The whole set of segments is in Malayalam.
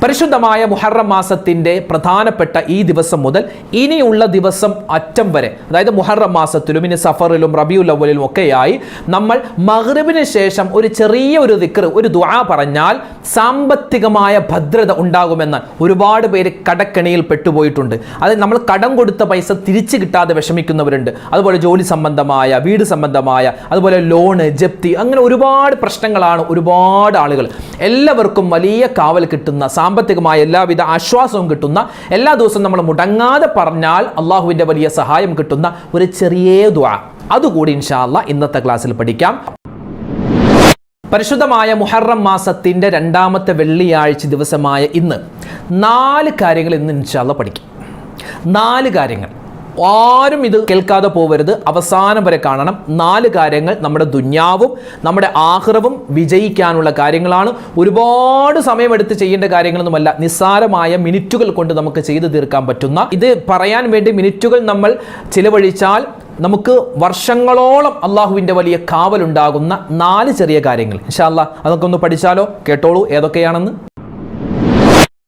പരിശുദ്ധമായ മുഹറം മാസത്തിൻ്റെ പ്രധാനപ്പെട്ട ഈ ദിവസം മുതൽ ഇനിയുള്ള ദിവസം അറ്റം വരെ, അതായത് മുഹറം മാസത്തിലും ഇനി സഫറിലും റബിയുൽ അവ്വലിലും ഒക്കെയായി നമ്മൾ മഗ്രിബിന് ശേഷം ഒരു ചെറിയ ദിക്ർ, ഒരു ദുആ പറഞ്ഞാൽ സാമ്പത്തികമായ ഭദ്രത ഉണ്ടാകുമെന്ന് ഒരുപാട് പേര് കടക്കെണിയിൽ പെട്ടുപോയിട്ടുണ്ട്. അത് നമ്മൾ കടം കൊടുത്ത പൈസ തിരിച്ചു കിട്ടാതെ വിഷമിക്കുന്നവരുണ്ട്. അതുപോലെ ജോലി സംബന്ധമായ, വീട് സംബന്ധമായ, അതുപോലെ ലോണ്, ജപ്തി, അങ്ങനെ ഒരുപാട് പ്രശ്നങ്ങളാണ് ഒരുപാട് ആളുകൾ. എല്ലാവർക്കും വലിയ കാവൽ കിട്ടുന്ന, സാമ്പത്തികമായ എല്ലാവിധ ആശ്വാസവും കിട്ടുന്ന, എല്ലാ ദിവസവും നമ്മൾ മുടങ്ങാതെ പറഞ്ഞാൽ അള്ളാഹുവിൻ്റെ വലിയ സഹായം കിട്ടുന്ന ഒരു ചെറിയ ദുആ, അതുകൂടി ഇൻഷാ അല്ലാഹ് ഇന്നത്തെ ക്ലാസ്സിൽ പഠിക്കാം. പരിശുദ്ധമായ മുഹറം മാസത്തിൻ്റെ രണ്ടാമത്തെ വെള്ളിയാഴ്ച ദിവസമായ ഇന്ന് 4 കാര്യങ്ങൾ ഇന്ന് ഇൻഷാ അല്ലാഹ് പഠിക്കും. 4 കാര്യങ്ങൾ. ആരും ഇത് കേൾക്കാതെ പോവരുത്, അവസാനം വരെ കാണണം. 4 കാര്യങ്ങൾ നമ്മുടെ ദുന്യാവും നമ്മുടെ ആഖിറവും വിജയിക്കാനുള്ള കാര്യങ്ങളാണ്. ഒരുപാട് സമയമെടുത്ത് ചെയ്യേണ്ട കാര്യങ്ങളൊന്നുമല്ല, നിസ്സാരമായ മിനിറ്റുകൾ കൊണ്ട് നമുക്ക് ചെയ്തു തീർക്കാൻ പറ്റുന്ന, ഇത് പറയാൻ വേണ്ടി മിനിറ്റുകൾ നമ്മൾ ചിലവഴിച്ചാൽ നമുക്ക് വർഷങ്ങളോളം അള്ളാഹുവിൻ്റെ വലിയ കാവലുണ്ടാകുന്ന 4 ചെറിയ കാര്യങ്ങൾ. ഇൻഷാ അല്ലാഹ് അതൊക്കെ ഒന്ന് പഠിച്ചാലോ? കേട്ടോളൂ ഏതൊക്കെയാണെന്ന്.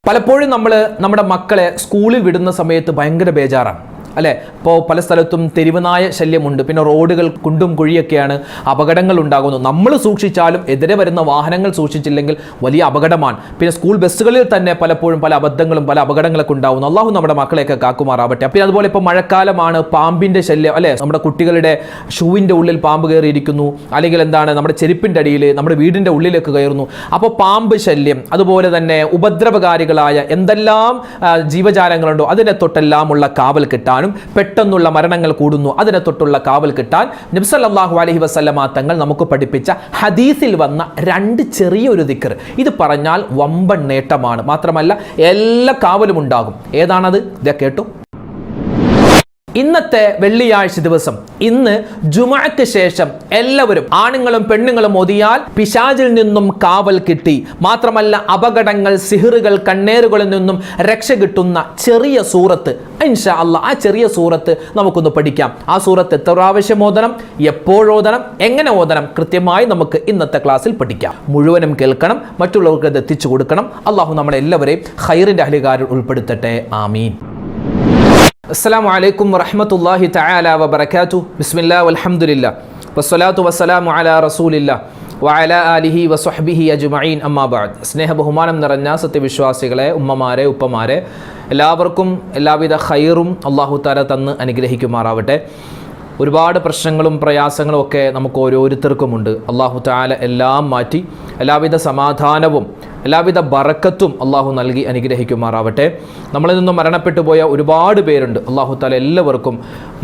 പലപ്പോഴും നമ്മൾ നമ്മുടെ മക്കളെ സ്കൂളിൽ വിടുന്ന സമയത്ത് ഭയങ്കര ബേജാറാണ് അല്ലേ? ഇപ്പോൾ പല സ്ഥലത്തും തെരുവുനായ ശല്യമുണ്ട്, പിന്നെ റോഡുകൾ കുണ്ടും കുഴിയൊക്കെയാണ്, അപകടങ്ങൾ ഉണ്ടാകുന്നു. നമ്മൾ സൂക്ഷിച്ചാലും എതിരെ വരുന്ന വാഹനങ്ങൾ സൂക്ഷിച്ചില്ലെങ്കിൽ വലിയ അപകടമാണ്. പിന്നെ സ്കൂൾ ബസ്സുകളിൽ തന്നെ പലപ്പോഴും പല അബദ്ധങ്ങളും പല അപകടങ്ങളൊക്കെ ഉണ്ടാകുന്നു. അള്ളാഹു നമ്മുടെ മക്കളെയൊക്കെ കാക്കുമാറാവട്ടെ. പിന്നെ അതുപോലെ ഇപ്പോൾ മഴക്കാലമാണ്, പാമ്പിൻ്റെ ശല്യം അല്ലേ? നമ്മുടെ കുട്ടികളുടെ ഷൂവിൻ്റെ ഉള്ളിൽ പാമ്പ് കയറിയിരിക്കുന്നു, അല്ലെങ്കിൽ എന്താണ് നമ്മുടെ ചെരുപ്പിൻ്റെ അടിയിൽ, നമ്മുടെ വീടിൻ്റെ ഉള്ളിലേക്ക് കയറുന്നു. അപ്പോൾ പാമ്പ് ശല്യം, അതുപോലെ തന്നെ ഉപദ്രവകാരികളായ എന്തെല്ലാം ജീവജാലങ്ങളുണ്ടോ അതിനെ തൊട്ടെല്ലാമുള്ള കാവൽ കിട്ടാനും, പെട്ടെന്നുള്ള മരണങ്ങൾ കൂടുന്നു അതിനെ തൊട്ടുള്ള കാവൽ കിട്ടാൻ നബി സല്ലല്ലാഹു അലൈഹി വസല്ലമ തങ്ങൾ നമുക്ക് പഠിപ്പിച്ച ഹദീസിൽ വന്ന 2 ചെറിയൊരു ദിക്ർ, ഇത് പറഞ്ഞാൽ വമ്പൻ നേട്ടമാണ്. മാത്രമല്ല എല്ലാ കാവലും ഉണ്ടാകും. ഏതാണത്? ഇതാ കേട്ടു. ഇന്നത്തെ വെള്ളിയാഴ്ച ദിവസം, ഇന്ന് ജുമുഅക്ക് ശേഷം എല്ലാവരും, ആണുങ്ങളും പെണ്ണുങ്ങളും ഓതിയാൽ പിശാചിൽ നിന്നും കാവൽ കിട്ടി. മാത്രമല്ല അപകടങ്ങൾ, സിഹിറുകൾ, കണ്ണേറുകളിൽ നിന്നും രക്ഷ കിട്ടുന്ന ചെറിയ സൂറത്ത് ഇൻഷാ അല്ലാഹ്, ആ ചെറിയ സൂറത്ത് നമുക്കൊന്ന് പഠിക്കാം. ആ സൂറത്ത് എത്ര പ്രാവശ്യം ഓതണം, എപ്പോഴോതണം, എങ്ങനെ ഓതണം, കൃത്യമായി നമുക്ക് ഇന്നത്തെ ക്ലാസ്സിൽ പഠിക്കാം. മുഴുവനും കേൾക്കണം, മറ്റുള്ളവർക്ക് ഇത് എത്തിച്ചു കൊടുക്കണം. അള്ളാഹു നമ്മളെല്ലാവരെയും ഖൈറിൻ്റെ അഹ്ലുകാരിൽ ഉൾപ്പെടുത്തട്ടെ. ആമീൻ. അസ്സലാമു അലൈക്കും വറഹ്മത്തുള്ളാഹി തആല വബറകാതുഹു. ബിസ്മില്ലാഹി വൽഹംദുലില്ലാഹ് വസ്സലാത്തു വസ്സലാമു അലാ റസൂലില്ലാഹ് വഅലാ ആലിഹി വസ്വഹ്ബിഹി അജ്മഈൻ. അമ്മാ ബഅദ്. സ്നേഹ ബഹുമാനം നിറഞ്ഞ സത്യവിശ്വാസികളെ, ഉമ്മമാരെ, ഉപ്പമാരെ, എല്ലാവർക്കും എല്ലാവിധ ഖൈറും അല്ലാഹു തആല തന്ന് അനുഗ്രഹിക്കുമാറാവട്ടെ. ഒരുപാട് പ്രശ്നങ്ങളും പ്രയാസങ്ങളും ഒക്കെ നമുക്ക് ഓരോരുത്തർക്കുമുണ്ട്. അല്ലാഹു തആല എല്ലാം മാറ്റി എല്ലാവിധ സമാധാനവും എല്ലാവിധ ബറക്കത്തും അള്ളാഹു നൽകി അനുഗ്രഹിക്കുമാറാവട്ടെ. നമ്മളിൽ നിന്നും മരണപ്പെട്ടു പോയ ഒരുപാട് പേരുണ്ട്. അള്ളാഹു തആല എല്ലാവർക്കും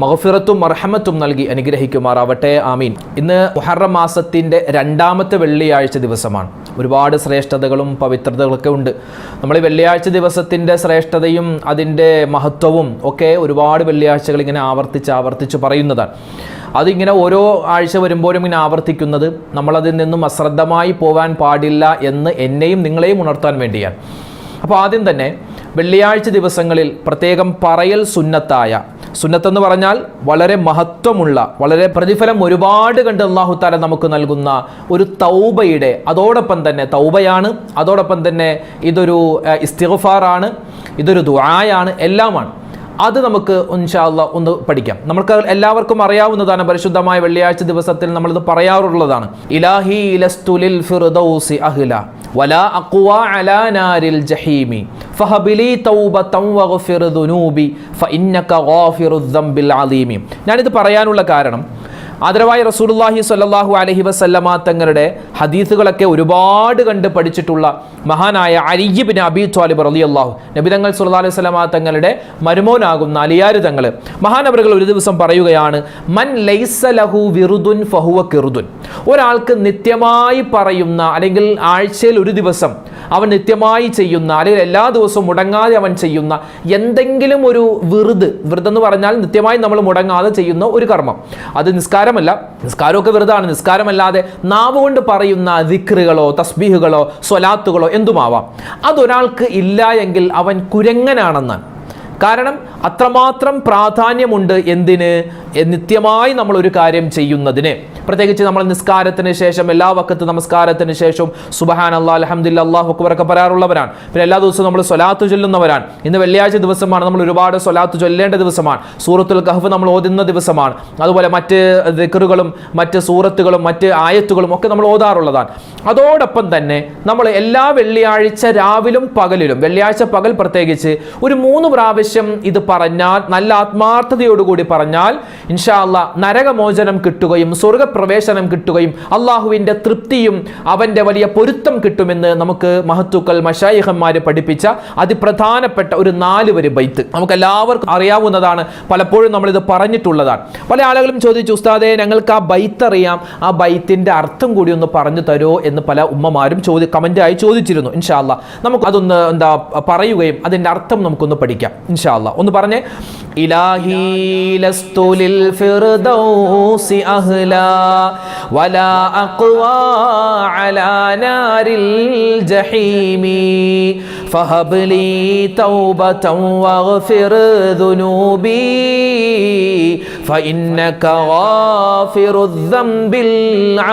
മഗ്ഫിറത്തും മർഹമത്തും നൽകി അനുഗ്രഹിക്കുമാറാവട്ടെ. ആമീൻ. ഇന്ന് മുഹറം മാസത്തിൻ്റെ രണ്ടാമത്തെ വെള്ളിയാഴ്ച ദിവസമാണ്. ഒരുപാട് ശ്രേഷ്ഠതകളും പവിത്രതകളൊക്കെ ഉണ്ട്. നമ്മൾ ഈ വെള്ളിയാഴ്ച ദിവസത്തിൻ്റെ ശ്രേഷ്ഠതയും അതിൻ്റെ മഹത്വവും ഒക്കെ ഒരുപാട് വെള്ളിയാഴ്ചകൾ ഇങ്ങനെ ആവർത്തിച്ച് പറയുന്നതാണ്. അതിങ്ങനെ ഓരോ ആഴ്ച വരുമ്പോഴും ഇങ്ങനെ ആവർത്തിക്കുന്നത് നമ്മളതിൽ നിന്നും അശ്രദ്ധമായി പോകാൻ പാടില്ല എന്ന് എന്നെയും നിങ്ങളെയും ഉണർത്താൻ വേണ്ടിയാണ്. അപ്പോൾ ആദ്യം തന്നെ വെള്ളിയാഴ്ച ദിവസങ്ങളിൽ പ്രത്യേകം പറയൽ സുന്നത്തായ, സുന്നത്തെന്ന് പറഞ്ഞാൽ വളരെ മഹത്വമുള്ള, വളരെ പ്രതിഫലം ഒരുപാട് കണ്ട് അല്ലാഹു തആല നമുക്ക് നൽകുന്ന ഒരു തൗബയുടെ, അതോടൊപ്പം തന്നെ തൗബയാണ്, അതോടൊപ്പം തന്നെ ഇതൊരു ഇസ്തിഗ്ഫാറാണ്, ഇതൊരു ദുആയാണ്, എല്ലാമാണ്. അത് നമുക്ക് ഇൻഷാ അല്ലാഹ് ഒന്ന് പഠിക്കാം. നമുക്ക് എല്ലാവർക്കും അറിയാവുന്നതാണ്. പരിശുദ്ധമായ വെള്ളിയാഴ്ച ദിവസത്തിൽ നമ്മളിത് പറയാറുള്ളതാണ്. ഇലാഹി ലസ്തു ലിൽ ഫിർദൗസി അഹ്ല വലാ അഖ്വാ അലാ നാരിൽ ജഹീമി ഫഹബിലി തൗബതൻ വഗ്ഫിർ ദുനൂബി ഫഇന്നക ഗാഫിറുദ് ദംബിൽ അലീമി. ഞാനിത് പറയാനുള്ള കാരണം, ആദരവായ റസൂലുള്ളാഹി സ്വല്ലല്ലാഹു അലൈഹി വസല്ലമ തങ്ങളുടെ ഹദീസുകളൊക്കെ ഒരുപാട് കണ്ട് പഠിച്ചിട്ടുള്ള മഹാനായ അലി ഇബ്നു അബീ ത്വാലിബ് റളിയല്ലാഹു, നബി തങ്ങൾ സ്വല്ലല്ലാഹു അലൈഹി വസല്ലമ തങ്ങളുടെ മരുമോനാകുന്ന അലിയാർ തങ്ങൾ, മഹാനവറുകൾ ഒരു ദിവസം പറയുകയാണ്, മൻ ലൈസ ലഹു വിറുദുൻ ഫഹുവ കിറുദുൻ. ഒരാൾക്ക് നിത്യമായി പറയുന്ന, അല്ലെങ്കിൽ ആഴ്ചയിൽ ഒരു ദിവസം അവൻ നിത്യമായി ചെയ്യുന്ന, അല്ലെങ്കിൽ എല്ലാ ദിവസവും മുടങ്ങാതെ അവൻ ചെയ്യുന്ന എന്തെങ്കിലും ഒരു വിറുദെന്ന് പറഞ്ഞാൽ നിത്യമായി നമ്മൾ മുടങ്ങാതെ ചെയ്യുന്ന ഒരു കർമ്മം, അത് നിസ്കാരമല്ല, നിസ്കാരമൊക്കെ വെറുതാണ്, നിസ്കാരമല്ലാതെ നാവ് കൊണ്ട് പറയുന്ന ദിക്റുകളോ തസ്ബീഹുകളോ സ്വലാത്തുകളോ എന്തുമാവാം, അതൊരാൾക്ക് ഇല്ല എങ്കിൽ അവൻ കുരങ്ങനാണെന്നാണ്. കാരണം അത്രമാത്രം പ്രാധാന്യമുണ്ട് എന്തിന്? നിത്യമായി നമ്മൾ ഒരു കാര്യം ചെയ്യുന്നതിന്, പ്രത്യേകിച്ച് നമ്മൾ നിസ്കാരത്തിന് ശേഷം എല്ലാ വഖത്ത് നമസ്കാരത്തിന് ശേഷവും സുബ്ഹാനല്ലാഹ് അൽഹംദുലില്ലാഹ് അല്ലാഹു അക്ബർ ഒക്കെ പറയാറുള്ളവരാണ്. പിന്നെ എല്ലാ ദിവസവും നമ്മൾ സ്വലാത്ത് ചൊല്ലുന്നവരാണ്. ഇന്ന് വെള്ളിയാഴ്ച ദിവസമാണ്, നമ്മൾ ഒരുപാട് സ്വലാത്ത് ചൊല്ലേണ്ട ദിവസമാണ്. സൂറത്തുൽ കഹ്ഫ് നമ്മൾ ഓതുന്ന ദിവസമാണ്. അതുപോലെ മറ്റ് ദിക്റുകളും മറ്റ് സൂറത്തുകളും മറ്റ് ആയത്തുകളും ഒക്കെ നമ്മൾ ഓതാറുള്ളതാണ്. അതോടൊപ്പം തന്നെ നമ്മൾ എല്ലാ വെള്ളിയാഴ്ച രാവിലും പകലിലും, വെള്ളിയാഴ്ച പകൽ പ്രത്യേകിച്ച് ഒരു 3 പ്രാവശ്യം ഇത് പറഞ്ഞാൽ, നല്ല ആത്മാർത്ഥതയോടുകൂടി പറഞ്ഞാൽ ഇൻഷാ അല്ലാഹ് നരകമോചനം കിട്ടുകയും സ്വർഗപ്രവേശനം കിട്ടുകയും അള്ളാഹുവിൻ്റെ തൃപ്തിയും അവൻ്റെ വലിയ പൊരുത്തം കിട്ടുമെന്ന് നമുക്ക് മഹത്തുക്കൾ മശായിഖന്മാർ പഠിപ്പിച്ച അതിപ്രധാനപ്പെട്ട ഒരു 4 വരി ബൈത്ത് നമുക്ക് എല്ലാവർക്കും അറിയാവുന്നതാണ്. പലപ്പോഴും നമ്മളിത് പറഞ്ഞിട്ടുള്ളതാണ്. പല ആളുകളും ചോദിച്ചു, ഉസ്താദേ ഞങ്ങൾക്ക് ആ ബൈത്ത് അറിയാം, ആ ബൈത്തിൻ്റെ അർത്ഥം കൂടി ഒന്ന് പറഞ്ഞു തരുമോ എന്ന് പല ഉമ്മമാരും കമൻ്റായി ചോദിച്ചിരുന്നു. ഇൻഷാ അല്ലാഹ് നമുക്ക് അതൊന്ന് പറയുകയും അതിൻ്റെ അർത്ഥം നമുക്കൊന്ന് പഠിക്കാം. ഇൻഷാ അല്ലാഹ് ഒന്ന് പറഞ്ഞേ. ഇലാഹി ലസ്തു ലിൽ ഫിർദൗസി അഹ്ലാ വലാ അഖ്വാ അലാ നാരിൽ ജഹീമി ഫഹബ് ലീ തൗബതൻ വഗ്ഫിർ ദുനൂബി ഫഇന്നക ഗാഫിറുദ് ദംബിൽ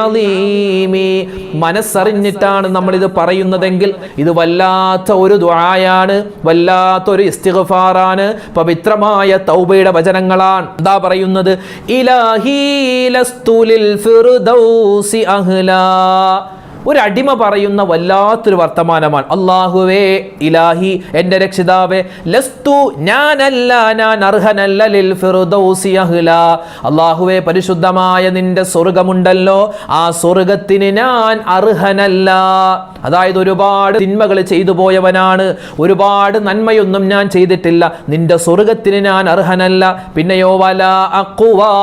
അളീമി. മനസ്സറിഞ്ഞിട്ടാണ് നമ്മളിത് പറയുന്നതെങ്കിൽ ഇത് വല്ലാത്ത ഒരു ദുആയാണ്, വല്ലാത്തൊരു ഇസ്തിഗ്ഫാറാണ്, പവിത്രമായ തൗബയുടെ വചനങ്ങളാണ്. എന്താ പറയുന്നത്? ഇലാഹി ലസ്തു ലിൽ ഫിർദൗസി അഹ്ലാ. ഒരു അടിമ പറയുന്ന വല്ലാത്തൊരു വർത്തമാനമാണ്. അല്ലാഹുവേ, ഇലാഹി എൻ്റെ രക്ഷിതാവേ, ലസ്തു ഞാനല്ല, ഞാൻ അർഹനല്ല, ലിൽ ഫിർദൗസി അഹ്ലാ, അല്ലാഹുവേ പരിശുദ്ധമായ നിന്റെ സ്വർഗമുണ്ടല്ലോ, ആ സ്വർഗത്തിന് ഞാൻ അർഹനല്ല. അതായത് ഒരുപാട് തിന്മകൾ ചെയ്തു പോയവനാണ്, ഒരുപാട് നന്മയൊന്നും ഞാൻ ചെയ്തിട്ടില്ല, നിന്റെ സ്വർഗത്തിന് ഞാൻ അർഹനല്ല. പിന്നെയോ വലാ അഖ്വാ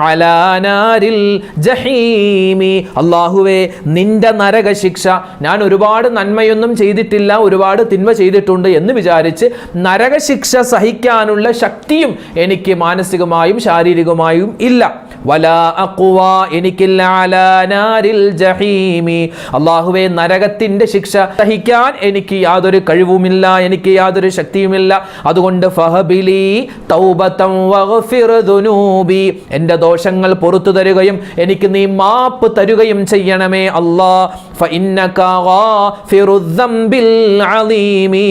അലാ നാരിൽ ജഹീമി, അല്ലാഹുവേ നിന്റെ നരകശിക്ഷ, ഞാൻ ഒരുപാട് നന്മയൊന്നും ചെയ്തിട്ടില്ല, ഒരുപാട് തിന്മ ചെയ്തിട്ടുണ്ട് എന്ന് വിചാരിച്ച് നരകശിക്ഷ സഹിക്കാനുള്ള ശക്തിയും എനിക്ക് മാനസികമായും ശാരീരികമായും ഇല്ല. വലാ അഖ്വാ, എനിക്കില്ല, അലാ നാരിൽ ജഹീമി, അല്ലാഹുവേ നരകത്തിന്റെ ശിക്ഷ സഹിക്കാൻ എനിക്ക് യാതൊരു കഴിവുമില്ല, എനിക്ക് യാതൊരു ശക്തിയുമില്ല. അതുകൊണ്ട് ഫഹബിലി തൗബതൻ വഗ്ഫിർ ദുനൂബി, എൻ്റെ ദോഷങ്ങൾ പുറത്തു തരുകയും എനിക്ക് നീ മാപ്പ് തരുകയും ചെയ്യണമേ അല്ലാഹ്. ഫഇന്നക ഗാഫിറുദ് ദംബിൽ അളീമി,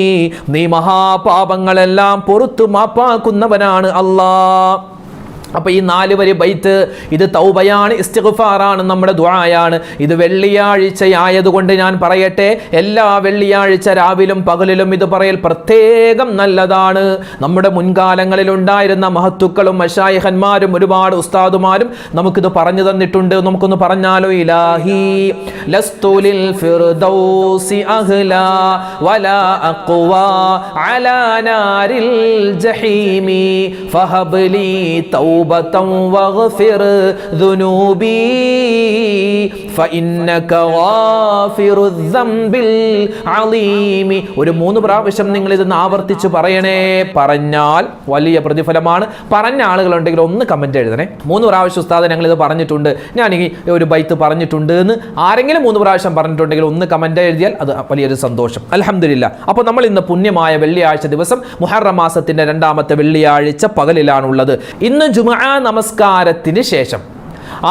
നീ മഹാപാപങ്ങളെല്ലാം പുറത്തു മാപ്പാക്കുന്നവനാണ് അല്ലാഹ്. അപ്പോൾ ഈ 4 വരി ബൈത്ത് ഇത് തൗബയാണ്, ഇസ്തിഗ്ഫാറാണ്, നമ്മുടെ ദുആയാണ്. ഇത് വെള്ളിയാഴ്ചയായതുകൊണ്ട് ഞാൻ പറയട്ടെ, എല്ലാ വെള്ളിയാഴ്ച രാവിലും പകലിലും ഇത് പറയൽ പ്രത്യേകം നല്ലതാണ്. നമ്മുടെ മുൻകാലങ്ങളിൽ ഉണ്ടായിരുന്ന മഹത്തുക്കളും മശായിഖന്മാരും ഒരുപാട് ഉസ്താദുമാരും നമുക്കിത് പറഞ്ഞു തന്നിട്ടുണ്ട്. നമുക്കൊന്ന് പറഞ്ഞാലോ. ഇലാഹി ലസ്തു ലിൽ ഫിർദൗസി അഹ്ലാ വലാ അഖ്വാ അലാ നാരിൽ ജഹീമി ഫഹബ് ലീ തൗബതൻ വഗ്ഫിർ ദുനൂബി ഫഇന്നക ഗാഫിറുദ് ദംബിൽ അളീമി. ഒരു 3 പ്രാവശ്യം നിങ്ങൾ ഇതൊന്ന് ആവർത്തിച്ച് പറയണേ. പറഞ്ഞാൽ വലിയ പ്രതിഫലമാണ്. പറഞ്ഞ ആളുകളുണ്ടെങ്കിൽ ഒന്ന് കമന്റ് എഴുതണേ. 3 പ്രാവശ്യം ഉസ്താദ് ഞങ്ങൾ ഇത് പറഞ്ഞിട്ടുണ്ട്, ഞാൻ ഈ ഒരു ബൈത്ത് പറഞ്ഞിട്ടുണ്ട് എന്ന് ആരെങ്കിലും 3 പ്രാവശ്യം പറഞ്ഞിട്ടുണ്ടെങ്കിൽ ഒന്ന് കമന്റ് എഴുതിയാൽ അത് വലിയൊരു സന്തോഷം. അൽഹംദുലില്ലാഹ്. അപ്പോൾ നമ്മൾ ഇന്ന് പുണ്യമായ വെള്ളിയാഴ്ച ദിവസം മുഹറം മാസത്തിന്റെ 2ാമത്തെ വെള്ളിയാഴ്ച പകലിലാണുള്ളത്. ഇന്ന് ജുമുഅ നമസ്കാരത്തിന് ശേഷം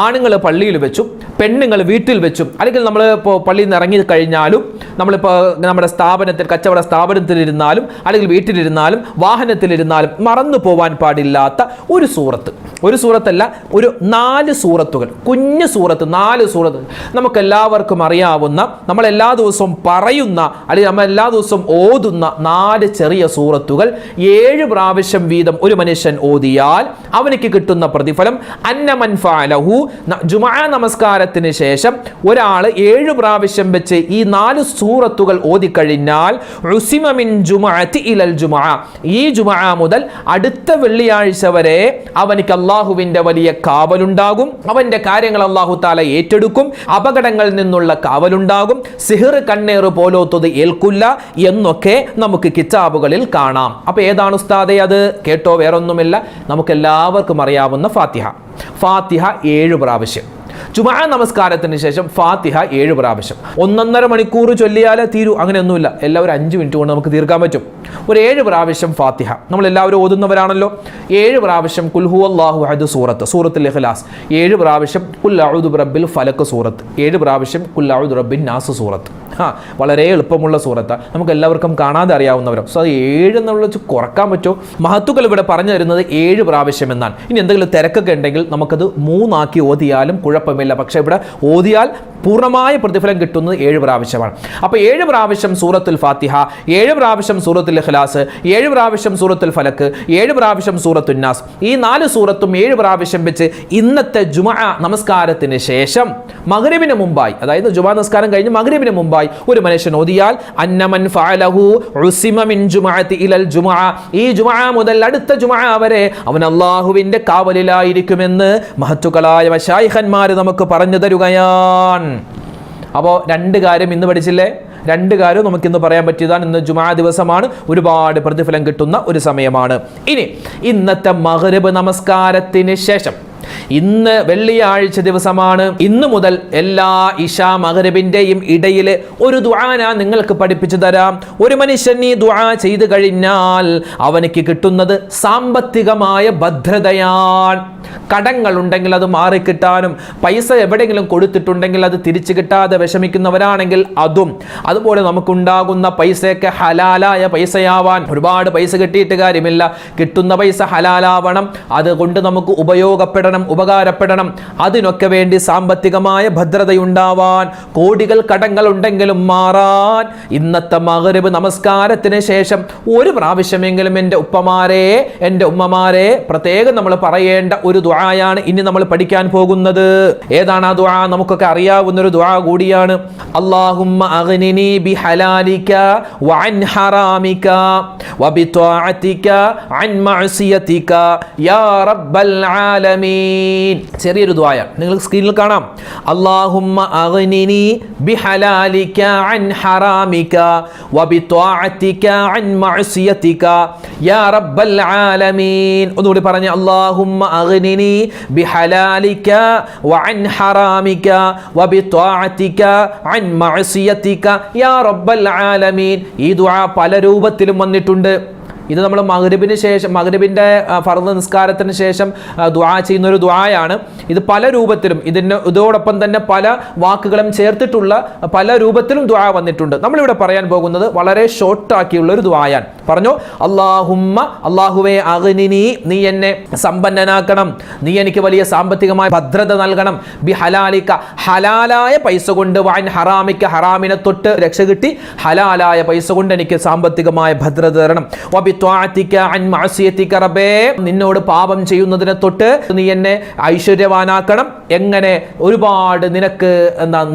ആണുങ്ങൾ പള്ളിയിൽ വെച്ചും പെണ്ണുങ്ങൾ വീട്ടിൽ വെച്ചും, അല്ലെങ്കിൽ നമ്മൾ ഇപ്പോൾ പള്ളിയിൽ നിന്ന് ഇറങ്ങി കഴിഞ്ഞാലും നമ്മളിപ്പോൾ നമ്മുടെ സ്ഥാപനത്തിൽ, കച്ചവട സ്ഥാപനത്തിലിരുന്നാലും അല്ലെങ്കിൽ വീട്ടിലിരുന്നാലും വാഹനത്തിലിരുന്നാലും മറന്നു പോകാൻ പാടില്ലാത്ത ഒരു സൂറത്ത്, ഒരു സൂറത്തല്ല, ഒരു 4 സൂറത്തുകൾ, കുഞ്ഞു സൂറത്ത്, 4 സൂറത്തുകൾ, നമുക്കെല്ലാവർക്കും അറിയാവുന്ന, നമ്മൾ എല്ലാ ദിവസവും പറയുന്ന അല്ലെങ്കിൽ നമ്മൾ എല്ലാ ദിവസവും ഓതുന്ന 4 ചെറിയ സൂറത്തുകൾ 7 പ്രാവശ്യം വീതം ഒരു മനുഷ്യൻ ഓതിയാൽ അവനിക്ക് കിട്ടുന്ന പ്രതിഫലം അന്നമൻ ഫഅലഹു. ജുമുഅ നമസ്കാരത്തിന് ശേഷം ഒരാൾ 7 പ്രാവശ്യം വെച്ച് ഈ 4 സൂറത്തുകൾ ഓതിക്കഴിഞ്ഞാൽ ഉസിമ മിൻ ജുമുഅത്തി ഇലൽ ജുമുഅ, ഈ ജുമുഅ മുതൽ അടുത്ത വെള്ളിയാഴ്ച വരെ അവനിക്ക് അല്ലാഹുവിന്റെ വലിയ കാവലുണ്ടാകും. അവന്റെ കാര്യങ്ങൾ അല്ലാഹു തആല ഏറ്റെടുക്കും. അപകടങ്ങളിൽ നിന്നുള്ള കാവലുണ്ടാകും. സിഹ്ർ കണ്ണേറ് പോലോത്തത് ഏൽക്കില്ല എന്നൊക്കെ നമുക്ക് കിതാബുകളിൽ കാണാം. അപ്പോൾ ഏതാണ് ഉസ്താദേ അത്? കേട്ടോ, വേറൊന്നുമില്ല, നമുക്കെല്ലാവർക്കും അറിയാവുന്ന ഫാത്തിഹ. ഫാത്തിഹ 7 പ്രാവശ്യം. ജുമുഅ നമസ്കാരത്തിന് ശേഷം ഫാത്തിഹ 7 പ്രാവശ്യം. 1.5 മണിക്കൂർ ചൊല്ലിയാലേ തീരൂ, അങ്ങനെയൊന്നുമില്ല. എല്ലാവരും 5 മിനിറ്റ് കൊണ്ട് നമുക്ക് തീർക്കാൻ പറ്റും. ഒരു 7 പ്രാവശ്യം ഫാത്തിഹ നമ്മൾ എല്ലാവരും ഓതുന്നവരാണല്ലോ. 7 പ്രാവശ്യം ഖുൽ ഹുവല്ലാഹു അഹദ് സൂറത്തുൽ ഇഖ്ലാസ്, 7 പ്രാവശ്യം ഖുൽ അഊദു ബിറബ്ബിൽ ഫലഖ് സൂറത്ത്, 7 പ്രാവശ്യം ഖുൽ അഊദു ബിറബ്ബിൻ നാസ് സൂറത്ത്. വളരെ എളുപ്പമുള്ള സൂറത്താണ്, നമുക്ക് എല്ലാവർക്കും കാണാതെ അറിയാവുന്നവരും. സോ അത് 7 എന്നുള്ളത് കുറക്കാൻ പറ്റുമോ? മഹത്തുക്കൾ ഇവിടെ പറഞ്ഞു തരുന്നത് 7 പ്രാവശ്യം എന്നാണ്. ഇനി എന്തെങ്കിലും തിരക്കൊക്കെ ഉണ്ടെങ്കിൽ നമുക്കത് 3 ആക്കി ഓതിയാലും കുഴപ്പമില്ല. പക്ഷേ ഇവിടെ ഓതിയാൽ പൂർണ്ണമായ പ്രതിഫലം കിട്ടുന്നത് 7 പ്രാവശ്യമാണ്. അപ്പോൾ 7 പ്രാവശ്യം സൂറത്തുൽ ഫാത്തിഹ, 7 പ്രാവശ്യം സൂറത്തുൽ ഇഖ്ലാസ്, 7 പ്രാവശ്യം സൂറത്തുൽ ഫലക്ക്, 7 പ്രാവശ്യം സൂറത്തുൻ നാസ്. ഈ 4 സൂറത്തും 7 പ്രാവശ്യം വെച്ച് ഇന്നത്തെ ജുമുഅ നമസ്കാരത്തിന് ശേഷം മഗ്രിബിന് മുമ്പായി, അതായത് ജുമുഅ നമസ്കാരം കഴിഞ്ഞ് മഗ്രിബിന് മുമ്പായി ഒരു മനുഷ്യൻ ഓതിയാൽ അന്നമൻ ഫഅലഹു ഉസിമ മിൻ ജുമുഅത്തി ഇലൽ ജുമുഅ, ഈ ജുമുഅ മുതൽ അടുത്ത ജുമുഅ വരെ അവൻ അല്ലാഹുവിന്റെ കാവലിലായിരിക്കുമെന്ന് മഹത്തുക്കളായ മശായിഖന്മാർ നമുക്ക് പറഞ്ഞു തരുകയാണ്. അപ്പോൾ 2 കാര്യം ഇന്ന് പഠിച്ചില്ലേ? 2 കാര്യം നമുക്കിന്ന് പറയാൻ പറ്റിയതാണ്. ഇന്ന് ജുമുഅ ദിവസമാണ്, ഒരുപാട് പ്രതിഫലം കിട്ടുന്ന ഒരു സമയമാണ്. ഇനി ഇന്നത്തെ മഗ്രിബ് നമസ്കാരത്തിന് ശേഷം, ഇന്ന് വെള്ളിയാഴ്ച ദിവസമാണ്, ഇന്ന് മുതൽ എല്ലാ ഇശാ മഗ്രിബിന്റെയും ഇടയിൽ ഒരു ദുആ ഞാൻ നിങ്ങൾക്ക് പഠിപ്പിച്ചു തരാം. ഒരു മനുഷ്യൻ ഈ ദുആ ചെയ്തു കഴിഞ്ഞാൽ അവനിക്ക് കിട്ടുന്നത് സാമ്പത്തികമായ ഭദ്രതയാണ്. കടങ്ങൾ ഉണ്ടെങ്കിൽ അത് മാറിക്കിട്ടാനും, പൈസ എവിടെയെങ്കിലും കൊടുത്തിട്ടുണ്ടെങ്കിൽ അത് തിരിച്ചു കിട്ടാതെ വിഷമിക്കുന്നവരാണെങ്കിൽ അതും, അതുപോലെ നമുക്കുണ്ടാകുന്ന പൈസയൊക്കെ ഹലാലായ പൈസയാവാൻ, ഒരുപാട് പൈസ കിട്ടിയിട്ട് കാര്യമില്ല, കിട്ടുന്ന പൈസ ഹലാലാവണം, അതുകൊണ്ട് നമുക്ക് ഉപകാരപ്പെടണം. അതിനൊക്കെ വേണ്ടി സാമ്പത്തികമായ ഭദ്രതയുണ്ടാവാൻ, കോടികൾ കടങ്ങൾ ഉണ്ടെങ്കിലും മാറാൻ ഇന്നത്തെ മഗ്രിബ് നമസ്കാരത്തിന് ശേഷം ഒരു പ്രാവശ്യമെങ്കിലും എൻ്റെ ഉപ്പമാരെ, എൻ്റെ ഉമ്മമാരെ പ്രത്യേകം നമ്മൾ പറയേണ്ട ഒരു ദുആയാണ് ഇനി നമ്മൾ പഠിക്കാൻ പോകുന്നത്. ഏതാണ് ആ ദുആ? നമുക്കൊക്കെ അറിയാവുന്ന ഒരു ദുആ കൂടിയാണ്. അല്ലാഹുമ്മ അഗ്നിനി ബിഹലാലിക വഅൻ ഹറാമിക വബിത്വാഅതിക അൻ മഅസിയതിക യാ റബ്ബൽ ആലമീൻ. ചെറിയൊരു ദുആയാണ്, നിങ്ങൾ സ്ക്രീനിൽ കാണാം. അല്ലാഹുമ്മ അഗ്നിനി ബിഹലാലിക അൻ ഹറാമിക വബിത്വാഅതിക അൻ മഅസിയതിക യാ റബ്ബൽ ആലമീൻ. ഒന്നുകൂടി പറഞ്ഞേ, അല്ലാഹുമ്മ അഗ്നിനി ബിഹലാലിക വഅൻ ഹറാമിക വബിത്വാഅതിക അൻ മഅസിയതിക യാ റബ്ബൽ ആലമീൻ. ഈ ദുആ പല രൂപത്തിലും വന്നിട്ടുണ്ട്. ഇത് നമ്മൾ മഗ്രിബിന് ശേഷം, മഗ്രിബിൻ്റെ ഫർദ് നിസ്കാരത്തിന് ശേഷം ദുആ ചെയ്യുന്ന ഒരു ദുആയാണ്. ഇത് പല രൂപത്തിലും, ഇതോടൊപ്പം തന്നെ പല വാക്കുകളും ചേർത്തിട്ടുള്ള പല രൂപത്തിലും ദുആ വന്നിട്ടുണ്ട്. നമ്മളിവിടെ പറയാൻ പോകുന്നത് വളരെ ഷോർട്ടാക്കിയുള്ള ഒരു ദുആയാണ്. പറഞ്ഞു, അല്ലാഹുമ്മ, അല്ലാഹുവേ, അഗ്നിനി, നീ എന്നെ സമ്പന്നനാക്കണം, നീ എനിക്ക് വലിയ സാമ്പത്തികമായ ഭദ്രത നൽകണം, ബി ഹലാലിക, ഹലാലായ പൈസ കൊണ്ട്, വഅൻ ഹറാമിക, ഹറാമിനെ തൊട്ട് രക്ഷ കിട്ടി ഹലാലായ പൈസ കൊണ്ട് എനിക്ക് സാമ്പത്തികമായ ഭദ്രത തരണം, റബ്ബേ, നിന്നോട് പാപം ചെയ്യുന്നതിനെ തൊട്ട് നീ എന്നെ ഐശ്വര്യവാനാക്കണം. എങ്ങനെ? ഒരുപാട് നിനക്ക്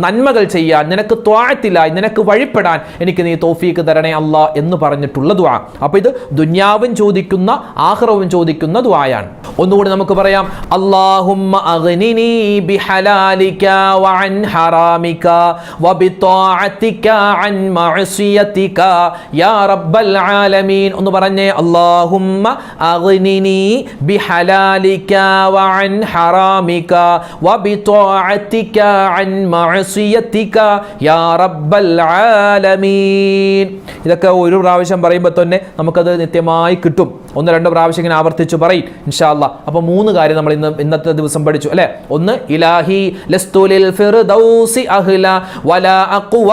നന്മകൾ ചെയ്യാൻ, നിനക്ക് ത്വാഅത്തിലായി, നിനക്ക് വഴിപ്പെടാൻ എനിക്ക് നീ തൗഫീക്ക് തരണേ അല്ലാ എന്ന് പറഞ്ഞിട്ടുള്ള ദുആ. അപ്പൊ ഇത് ദുനിയാവും ചോദിക്കുന്ന ആഖിറവും ചോദിക്കുന്ന ദുആയാണ്. ഒന്നുകൂടി നമുക്ക് പറയാം. അല്ലാഹുമ്മ അഗ്നിനി ബിഹലാലിക വഅൻ ഹറാമിക വബിത്വാഅതിക അൻ മഅസിയതിക യാ റബ്ബൽ ആലമീൻ. ഒന്ന് പറഞ്ഞേ, അല്ലാഹുമ്മ അഗ്നിനി ബിഹലാലിക വഅൻ ഹറാമിക വബിത്വാഅതിക അൻ മഅസിയതിക യാ റബ്ബൽ ആലമീൻ. ഇതൊക്കെ ഒരു പ്രാവശ്യം പറയുമ്പോൾ തന്നെ നമുക്കത് നിത്യമായി കിട്ടും. 1-2 പ്രാവശ്യം ഇങ്ങനെ ആവർത്തിച്ചു പറയും ഇൻഷാ അല്ലാഹ്. അപ്പോൾ 3 കാര്യം നമ്മൾ ഇന്നത്തെ ദിവസം പഠിച്ചു അല്ലേ? ഒന്ന്, ഇലാഹി ലസ്തു ലിൽ ഫിർദൗസി അഹ്ല വലാ അഖ്വ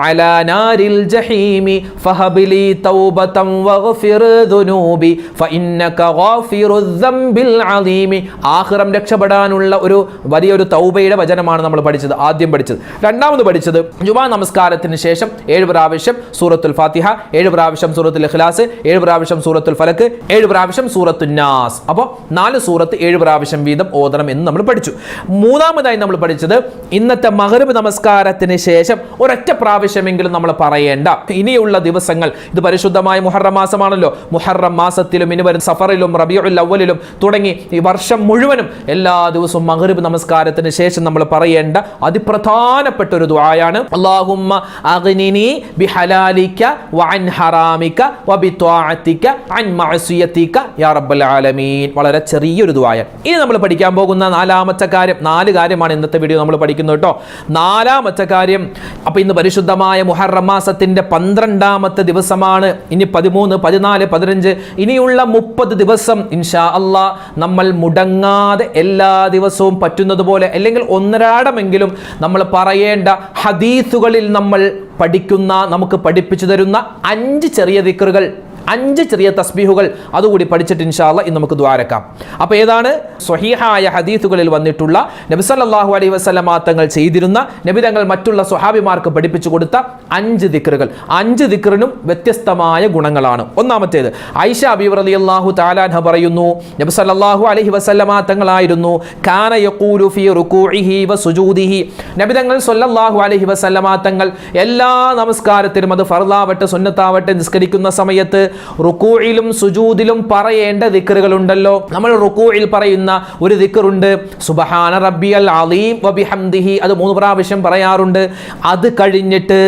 അലാ നാരിൽ ജഹീമി ഫഹബ്ലി തൗബതൻ വഗ്ഫിർ ദുനൂബി ഫഇന്നക ഗാഫിറുദ് ദംബിൽ അലീമി. ആഖിറം രക്ഷപ്പെടാനുള്ള ഒരു വലിയൊരു തൗബയുടെ വചനമാണ് നമ്മൾ പഠിച്ചത്, ആദ്യം പഠിച്ചത്. രണ്ടാമത് പഠിച്ചത് ജുമുഅ നമസ്കാരത്തിന് ശേഷം 7 പ്രാവശ്യം സൂറത്തുൽ ഫാത്തിഹ, 7 പ്രാവശ്യം സൂറത്തുൽ ഇഖ്ലാസ്, 7 പ്രാവശ്യം സൂറത്തുൽ ഫലക്ക്, 7 പ്രാവശ്യം സൂറത്തുൻ നാസ്. അപ്പോൾ 4 സൂറത്ത് 7 പ്രാവശ്യം വീതം ഓതണം എന്ന് നമ്മൾ പഠിച്ചു. മൂന്നാമതായി നമ്മൾ പഠിച്ചത് ഇന്നത്തെ മഗ്രിബ് നമസ്കാരത്തിന് ശേഷം ഒരൊറ്റ പ്രാവശ്യമെങ്കിലും നമ്മൾ പറയേണ്ട ഇനിയുള്ള ദിവസങ്ങൾ, ഇത് പരിശുദ്ധമായ മുഹറം മാസമാണല്ലോ, മുഹറം മാസത്തിലും ഇനി വരുന്ന സഫറിലും റബീഉൽ അവ്വലിലും തുടങ്ങി ഈ വർഷം മുഴുവനും എല്ലാ ദിവസവും മഗ്രിബ് നമസ്കാരത്തിന് ശേഷം നമ്മൾ പറയേണ്ട അതിപ്രധാനപ്പെട്ട ഒരു ദുആയാണ്. അല്ലാഹുമ്മ അഗ്നിനി ബിഹലാലിക വഅൻ ഹറാമിക വബിത്വാഅതിക അൻ മഅസിയതിക നാസിയതിക യാ റബ്ബൽ ആലമീൻ. വളരെ ചെറിയൊരു ദുആയാണ്. ഇനി നമ്മൾ പഠിക്കാൻ പോകുന്ന നാലാമത്തെ കാര്യം, 4 കാര്യമാണ് ഇന്നത്തെ വീഡിയോ നമ്മൾ പഠിക്കുന്നത് കേട്ടോ. നാലാമത്തെ കാര്യം, അപ്പോൾ ഇന്ന് പരിശുദ്ധമായ മുഹറം മാസത്തിന്റെ 12ാമത്തെ ദിവസമാണ്. ഇനി 13, 14, 15 ഇനിയുള്ള 30 ദിവസം ഇൻഷാ അല്ലാഹ് നമ്മൾ മുടങ്ങാതെ എല്ലാ ദിവസവും പറ്റുന്നത് പോലെ അല്ലെങ്കിൽ ഒന്നരാടമെങ്കിലും നമ്മൾ പറയേണ്ട ഹദീസുകളിൽ നമ്മൾ പഠിക്കുന്ന, നമുക്ക് പഠിപ്പിച്ചു തരുന്ന 5 ചെറിയ ദിക്റുകൾ, 5 ചെറിയ തസ്ബീഹുകൾ അതുകൂടി പഠിച്ചിട്ട് ഇൻഷാ അല്ലാഹ് ഇന്ന് നമുക്ക് ദുആരക്കാം. അപ്പോൾ ഏതാണ് സ്വഹീഹായ ഹദീസുകളിൽ വന്നിട്ടുള്ള നബി സല്ലല്ലാഹു അലൈഹി വസല്ലം തങ്ങൾ ചെയ്തിരുന്ന, നബി തങ്ങൾ മറ്റുള്ള സ്വഹാബിമാർക്ക് പഠിപ്പിച്ചു കൊടുത്ത 5 ദിക്റുകൾ. 5 ദിക്റിനും വ്യത്യസ്തമായ ഗുണങ്ങളാണ്. ഒന്നാമത്തേത്, ആയിഷ ബീവി റളിയല്ലാഹു തആല അൻഹ പറയുന്നു, നബി സല്ലല്ലാഹു അലൈഹി വസല്ലം തങ്ങളായിരുന്നു കാന യഖൂലു ഫീ റുകൂഇഹി വസുജൂദിഹി, നബി തങ്ങൾ സല്ലല്ലാഹു അലൈഹി വസല്ലം തങ്ങൾ എല്ലാ നമസ്കാരത്തിലും, അത് ഫർളാവട്ടെ സുന്നത്താവട്ടെ, നിസ്കരിക്കുന്ന സമയത്ത് റുകൂഇലും സുജൂദിലും പറയേണ്ട ദിക്റുകളുണ്ടല്ലോ. നമ്മൾ റുകൂഇൽ പറയുന്ന ഒരു ദിക്റുണ്ട്, സുബ്ഹാന റബ്ബിയൽ അലീം വബിഹംദിഹി, അത് 3 പ്രാവശ്യം പറയാറുണ്ട്. അത് കഴിഞ്ഞിട്ട്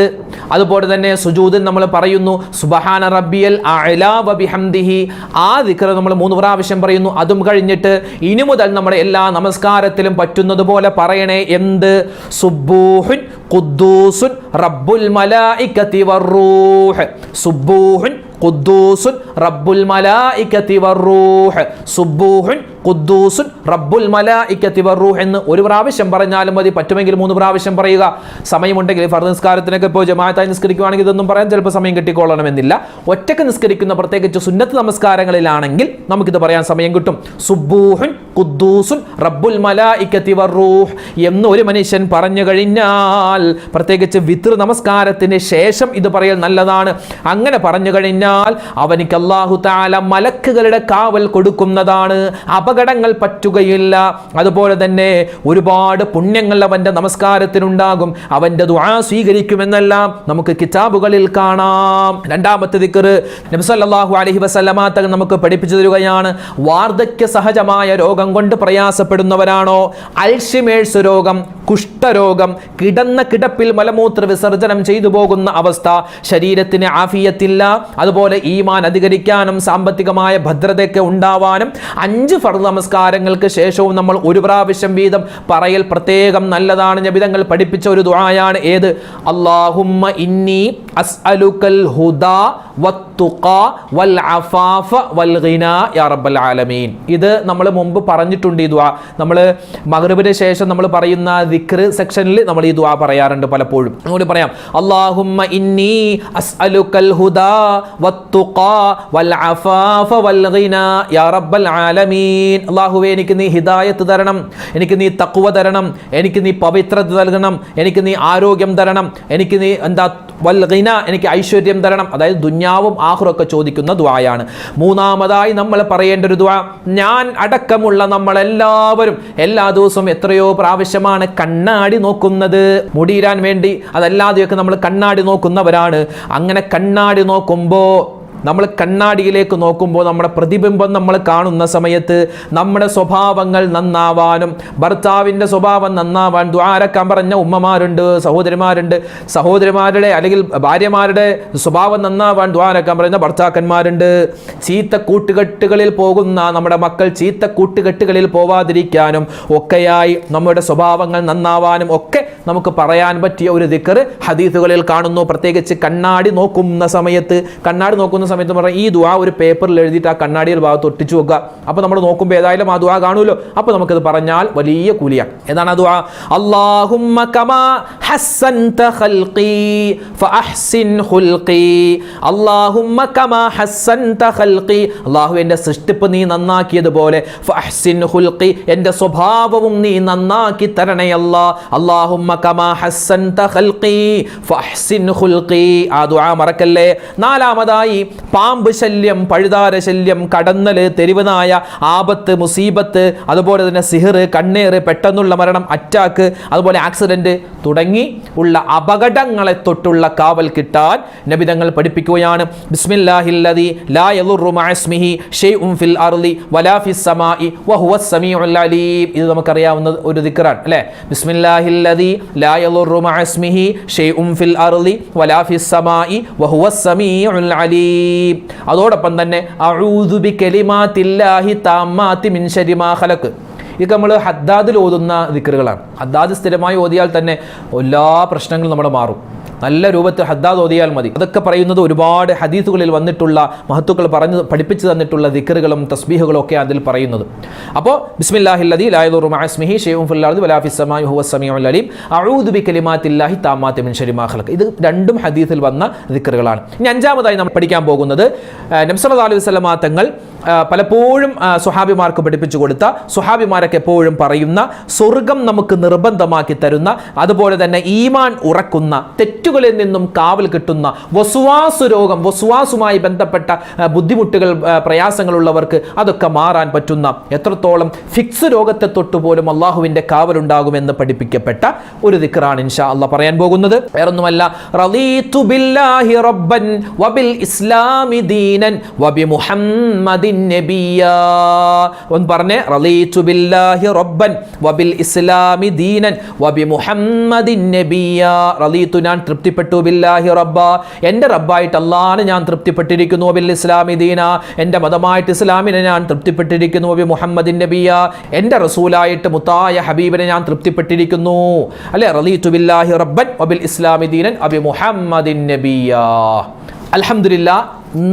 അതുപോലെ തന്നെ സുജൂദിൽ നമ്മൾ പറയുന്നു സുബ്ഹാന റബ്ബിയൽ അഅ്ലാ വബിഹംദിഹി, ആ ദിക്ർ നമ്മൾ 3 പ്രാവശ്യം പറയുന്നു. അതും കഴിഞ്ഞിട്ട് ഇനി മുതൽ നമ്മുടെ എല്ലാ നമസ്കാരത്തിലും പറ്റുന്നത് പോലെ പറയണേ. എന്ത്? സുബ്ബൂഹുൻ ഖുദ്ദൂസുൻ റബ്ബുൽ മലായികതി വറൂഹ്, സുബ്ബൂഹുൻ ഖുദ്ദൂസുൻ റബ്ബുൽ മലായികതി വറൂഹ്, സുബ്ബൂഹുൻ ഖുദ്ദൂസുൻ റബ്ബുൽ മലായികതി വറൂഹ് എന്ന് 1 പ്രാവശ്യം പറഞ്ഞാലും മതി. പറ്റുമെങ്കിൽ 3 പ്രാവശ്യം പറയുക. സമയമുണ്ടെങ്കിൽ ഫർദ് നിസ്കാരത്തിനൊക്കെ ഇപ്പോൾ ജമാഅത്തായി നിസ്കരിക്കുകയാണെങ്കിൽ ഇതൊന്നും പറയാൻ ചിലപ്പോൾ സമയം കിട്ടിക്കൊള്ളണമെന്നില്ല. ഒറ്റയ്ക്ക് നിസ്കരിക്കുന്ന, പ്രത്യേകിച്ച് സുന്നത്ത് നമസ്കാരങ്ങളിലാണെങ്കിൽ നമുക്കിത് പറയാൻ സമയം കിട്ടും. സുബ്ബൂഹുൻ ഖുദ്ദൂസുൻ റബ്ബുൽ മലായികതി വറൂഹ് എന്ന് ഒരു മനുഷ്യൻ പറഞ്ഞു കഴിഞ്ഞാൽ, പ്രത്യേകിച്ച് വിത്ർ നമസ്കാരത്തിന് ശേഷം ഇത് പറയൽ നല്ലതാണ്. അങ്ങനെ പറഞ്ഞു കഴിഞ്ഞാൽ അവനിക്ക് അല്ലാഹു തആല മലക്കുകളുടെ കാവൽ കൊടുക്കുന്നതാണ്, അപകടങ്ങൾ പറ്റുകയില്ല. അതുപോലെ തന്നെ ഒരുപാട് പുണ്യങ്ങൾ അവന്റെ നമസ്കാരത്തിനുണ്ടാകും, അവന്റെ ദുആ സ്വീകരിക്കുമെന്നെല്ലാം നമുക്ക് കിതാബുകളിൽ കാണാം. രണ്ടാമത്തെ ദിക്ർ നബി സല്ലല്ലാഹു അലൈഹി വസല്ലമ തങ്ങൾ നമുക്ക് പഠിപ്പിച്ചു തരികയാണ്. വാർദ്ധക്യ സഹജമായ രോഗം കൊണ്ട് പ്രയാസപ്പെടുന്നവരാണോ, അൽഷിമേഴ്സ് രോഗം, കുഷ്ഠരോഗം, കിടന്ന കിടപ്പിൽ മലമൂത്ര വിസർജനം ചെയ്തു പോകുന്ന അവസ്ഥ, ശരീരത്തിന് ആഫിയത്തില്ല, അതുപോലെ ഈമാൻ അധികരിക്കാനും സാമ്പത്തികമായ ഭദ്രതയൊക്കെ ഉണ്ടാവാനും 5 ഫർദ് നമസ്കാരങ്ങൾക്ക് ശേഷവും നമ്മൾ 1 പ്രാവശ്യം വീതം പറയൽ പ്രത്യേകം നല്ലതാണ്. നബി തങ്ങൾ പഠിപ്പിച്ച ഒരു ദുആയാണ്. ഏത്? അല്ലാഹുമ്മ ഇന്നി അസ്അലുക്കൽ ഹുദാ വത്തുഖാ വൽ അഫാഫ വൽ ഗിനാ യാ റബ്ബൽ ആലമീൻ. ഇത് നമ്മൾ മുമ്പ് പറഞ്ഞിട്ടുണ്ട്. ഈ ദുആ നമ്മൾ മഗ്രിബിന് ശേഷം നമ്മൾ പറയുന്ന ദിക്ർ സെക്ഷനിൽ നമ്മൾ ഈ ദുആ പറയാറുണ്ട് പലപ്പോഴും. അങ്ങോട്ട് പറയാം, അല്ലാഹുമ്മ ഇന്നി അസ്അലുക്കൽ ഹുദാ വത്തുഖാ വൽ അഫാഫ വൽ ഗിനാ യാ റബ്ബൽ ആലമീൻ. അല്ലാഹുവേ, എനിക്ക് നീ ഹിദായത്ത് തരണം, എനിക്ക് നീ തഖ്വ തരണം, എനിക്ക് നീ പവിത്രത നൽകണം, എനിക്ക് നീ ആരോഗ്യം തരണം, എനിക്ക് നീ വൽ ഗിനാ, എനിക്ക് ഐശ്വര്യം തരണം. അതായത് ദുനിയാവും ആഖിറൊക്കെ ചോദിക്കുന്ന ദുആയാണ്. മൂന്നാമതായി നമ്മൾ പറയേണ്ട ഒരു ദുആ, ഞാൻ അടക്കമുള്ള നമ്മളെല്ലാവരും എല്ലാ ദിവസവും എത്രയോ പ്രാവശ്യമാണ് കണ്ണാടി നോക്കുന്നത് മുടിയിരാൻ വേണ്ടി. അതല്ലാതെയൊക്കെ നമ്മൾ കണ്ണാടി നോക്കുന്നവരാണ്. അങ്ങനെ കണ്ണാടി നോക്കുമ്പോൾ, നമ്മൾ കണ്ണാടിയിലേക്ക് നോക്കുമ്പോൾ നമ്മുടെ പ്രതിബിംബം നമ്മൾ കാണുന്ന സമയത്ത് നമ്മുടെ സ്വഭാവങ്ങൾ നന്നാവാനും, ഭർത്താവിൻ്റെ സ്വഭാവം നന്നാവാൻ ദുആരക്കാൻ പറഞ്ഞ ഉമ്മമാരുണ്ട്, സഹോദരിമാരുണ്ട്. സഹോദരിമാരുടെ അല്ലെങ്കിൽ ഭാര്യമാരുടെ സ്വഭാവം നന്നാവാൻ ദുആരക്കാൻ പറയുന്ന ഭർത്താക്കന്മാരുണ്ട്. ചീത്ത കൂട്ടുകെട്ടുകളിൽ പോകുന്ന നമ്മുടെ മക്കൾ ചീത്ത കൂട്ടുകെട്ടുകളിൽ പോവാതിരിക്കാനും ഒക്കെയായി നമ്മുടെ സ്വഭാവങ്ങൾ നന്നാവാനും ഒക്കെ നമുക്ക് പറയാൻ പറ്റിയ ഒരു ദിക്ർ ഹദീസുകളിൽ കാണുന്നു. പ്രത്യേകിച്ച് കണ്ണാടി നോക്കുന്ന സമയത്ത്, സമയത്ത് പറഞ്ഞാൽ ഈ ദുആ ഒരു പേപ്പറിൽ എഴുതിയിട്ട് ആ കണ്ണാടിയുടെ ഭാഗത്ത് ഒട്ടിച്ചു വെക്കുക. അപ്പോൾ നമ്മൾ നോക്കുമ്പോൾ ഏതായാലും ആ ദുആ കാണുമല്ലോ. അപ്പോൾ നമുക്കത് പറഞ്ഞാൽ വലിയ കൂലിയാണ്. ഏതാണ് ആ ദുആ? അല്ലാഹുമ്മ കമാ ഹസ്സൻത ഖൽഖി ഫഅഹ്സിൻ ഖുൽഖി, അല്ലാഹുമ്മ കമാ ഹസ്സൻത ഖൽഖി, അല്ലാഹു എൻ്റെ സൃഷ്ടിപ്പ് നീ നന്നാക്കിയതുപോലെ ഫഅഹ്സിൻ ഖുൽഖി, എൻ്റെ സ്വഭാവവും നീ നന്നാക്കി തരണേ അല്ലാഹ്. അല്ലാഹുമ്മ കമാ ഹസ്സൻത ഖൽഖി ഫഅഹ്സിൻ ഖുൽഖി. ആ ദുആ മറക്കല്ലേ. നാലാമതായി പാമ്പ് ശല്യം, പഴുതാര ശല്യം, കടന്നൽ, തെരുവുനായ, ആപത്ത്, മുസീബത്ത്, അതുപോലെ തന്നെ സിഹർ, കണ്ണേറ്, പെട്ടെന്നുള്ള മരണം, അറ്റാക്ക്, അതുപോലെ ആക്സിഡന്റ് തുടങ്ങി ഉള്ള അപകടങ്ങളെ തൊട്ടുള്ള കാവൽ കിട്ടാൻ നബി തങ്ങൾ പഠിപ്പിക്കുകയാണ്. ബിസ്മില്ലാഹില്ലദി ലാ യദുറു മഅസ്മിഹി ഷൈഉൻ ഫിൽ അർളി വലാ ഫിസ് സമാഇ വഹുവസ് സമീഉൽ അലീം. ഇത് നമുക്കറിയാവുന്ന ഒരു ദിക്റാണ് അല്ലേ? ബിസ്മില്ലാഹില്ലദി ലാ യദുറു മഅസ്മിഹി ഷൈഉൻ ഫിൽ അർളി വലാ ഫിസ് സമാഇ വഹുവസ് സമീഉൽ അലീം. റജീം. അതോടൊപ്പം തന്നെ അഊദു ബികലിമാത്തില്ലാഹി താമ്മാതി മിൻ ശർരി മാ ഖലഖ്. ഇത് നമ്മൾ ഹദ്ദാദിൽ ഓതുന്ന ദിക്റുകളാണ്. ഹദ്ദാദ് സ്ഥിരമായി ഓതിയാൽ തന്നെ എല്ലാ പ്രശ്നങ്ങളും നമ്മുടെ മാറും. നല്ല രൂപത്തിൽ ഹദ്ദാദ് ഓതിയാൽ മതി. അതൊക്കെ പറയുന്നത് ഒരുപാട് ഹദീസുകളിൽ വന്നിട്ടുള്ള മഹത്തുക്കൾ പഠിപ്പിച്ചു തന്നിട്ടുള്ള ദിക്റുകളും തസ്ബീഹുകളും ഒക്കെ അതിൽ പറയുന്നത്. അപ്പോൾ ബിസ്മില്ലാഹില്ലദീ ലാ യദുറു മഅ ഇസ്മിഹി ഷൈഉൻ ഫിൽ അർദി വലാ ഫിസ് സമാഇ ഹുവസ് സമീഉൽ അലീം അഊദു ബികലിമാത്തില്ലാഹി താമ്മാതി മിൻ ശർരി മാ ഖലഖ്. ഇത് രണ്ടും ഹദീസിൽ വന്ന ദിക്റുകളാണ്. ഇനി അഞ്ചാമതായി നമ്മൾ പഠിക്കാൻ പോകുന്നത് നബി സല്ലല്ലാഹു അലൈഹി വസല്ലമ തങ്ങൾ പലപ്പോഴും സ്വഹാബിമാർക്ക് പഠിപ്പിച്ചു കൊടുത്ത, സ്വഹാബിമാരൊക്കെ എപ്പോഴും പറയുന്ന, സ്വർഗം നമുക്ക് നിർബന്ധമാക്കി തരുന്ന, അതുപോലെ തന്നെ ഈമാൻ ഉറക്കുന്ന, തെറ്റുകളിൽ നിന്നും കാവൽ കിട്ടുന്ന, വസ്വാസ് രോഗം, വസ്വാസുമായി ബന്ധപ്പെട്ട ബുദ്ധിമുട്ടുകൾ, പ്രയാസങ്ങളുള്ളവർക്ക് അതൊക്കെ മാറാൻ പറ്റുന്ന, എത്രത്തോളം ഫിക്സ് രോഗത്തെ തൊട്ടുപോലും അള്ളാഹുവിൻ്റെ കാവലുണ്ടാകുമെന്ന് പഠിപ്പിക്കപ്പെട്ട ഒരു ദിക്റാണ് ഇൻഷാ അല്ലാഹ് പറയാൻ പോകുന്നത്. വേറൊന്നുമല്ല, റളീതു ബില്ലാഹി റബ്ബൻ വബിൽ ഇസ്ലാമി ദീനൻ വബി മുഹമ്മദിൻ നബിയാ. ഒന്ന് പറഞ്ഞേ, റളീതു ബില്ലാഹി റബ്ബൻ വബിൽ ഇസ്ലാമി ദീനൻ വബി മുഹമ്മദിൻ നബിയാ. റളീതു, ഞാൻ തൃപ്തിപ്പെട്ടു, ബില്ലാഹി റബ്ബ, എൻ്റെ റബ്ബായിട്ട് അല്ലാഹനെ ഞാൻ തൃപ്തിപ്പെട്ടിരിക്കുന്നു, വബിൽ ഇസ്ലാമി ദീന, എൻ്റെ മതമായിട്ട് ഇസ്ലാമിനെ ഞാൻ തൃപ്തിപ്പെട്ടിരിക്കുന്നു, വബി മുഹമ്മദിൻ നബിയാ, എൻ്റെ റസൂലായിട്ട് മുത്തായ ഹബീബിനെ ഞാൻ തൃപ്തിപ്പെട്ടിരിക്കുന്നു. അല്ലേ, റളീതു ബില്ലാഹി റബ്ബൻ വബിൽ ഇസ്ലാമി ദീനൻ വബി മുഹമ്മദിൻ നബിയാ. അൽഹംദുലില്ലാ,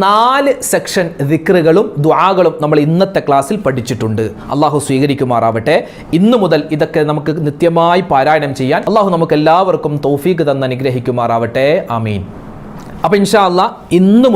4 സെക്ഷൻ ദിക്റുകളും ദുആകളും നമ്മൾ ഇന്നത്തെ ക്ലാസ്സിൽ പഠിച്ചിട്ടുണ്ട്. അള്ളാഹു സ്വീകരിക്കുമാറാവട്ടെ. ഇന്നു മുതൽ ഇതൊക്കെ നമുക്ക് നിത്യമായി പാരായണം ചെയ്യാൻ അള്ളാഹു നമുക്ക് എല്ലാവർക്കും തൗഫീഖ് തന്ന് അനുഗ്രഹിക്കുമാറാവട്ടെ. ആമീൻ. അപ്പോൾ ഇൻഷാ അല്ലാഹ് ഇന്ന്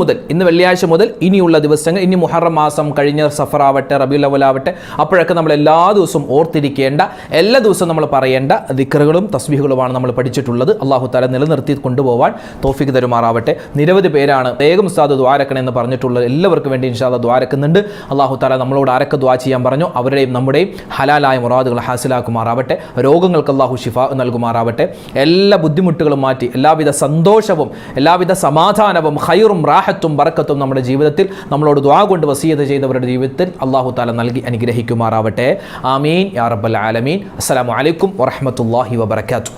വെള്ളിയാഴ്ച മുതൽ ഇനിയുള്ള ദിവസങ്ങൾ, ഇനി മുഹറം മാസം കഴിഞ്ഞ സഫർ ആവട്ടെ, റബീഉൽ അവ്വൽ ആവട്ടെ, അപ്പോഴൊക്കെ നമ്മൾ എല്ലാ ദിവസവും ഓർത്തിരിക്കേണ്ട, എല്ലാ ദിവസവും നമ്മൾ പറയേണ്ട ദിക്റുകളും തസ്ബീഹുകളുമാണ് നമ്മൾ പഠിച്ചിട്ടുള്ളത്. അള്ളാഹു തആല നിലനിർത്തി കൊണ്ടുപോകാൻ തൗഫീഖ് തരുമാറാവട്ടെ. നിരവധി പേരാണ് വേഗം ഉസ്താദ് ദുആരക്കണം എന്ന് പറഞ്ഞിട്ടുള്ളത്. എല്ലാവർക്കും വേണ്ടി ഇൻഷാ അല്ലാഹ് ദുആരക്കുന്നുണ്ട്. അള്ളാഹു തആല നമ്മളോട് ആരൊക്കെ ദുആ ചെയ്യാൻ പറഞ്ഞോ അവരുടെയും നമ്മുടെയും ഹലാലായ മുറാദുകൾ ഹാസിലാക്കുമാറാവട്ടെ. രോഗങ്ങൾക്ക് അള്ളാഹു ശിഫാ നൽകുമാറാവട്ടെ. എല്ലാ ബുദ്ധിമുട്ടുകളും മാറ്റി എല്ലാവിധ സന്തോഷവും എല്ലാവിധ സമാധാനവും ഖൈറും റാഹത്തും ബറക്കത്തും നമ്മുടെ ജീവിതത്തിൽ നമ്മളോട് ദുആ കൊണ്ട് വസിയത്ത് ചെയ്തവരുടെ ജീവിതത്തിൽ അല്ലാഹു തആല നൽകി അനുഗ്രഹിക്കുമാറാവട്ടെ. ആമീൻ യാ റബ്ബൽ ആലമീൻ. അസ്സലാമു അലൈക്കും വറഹ്മത്തുള്ളാഹി വബറകാതുഹു.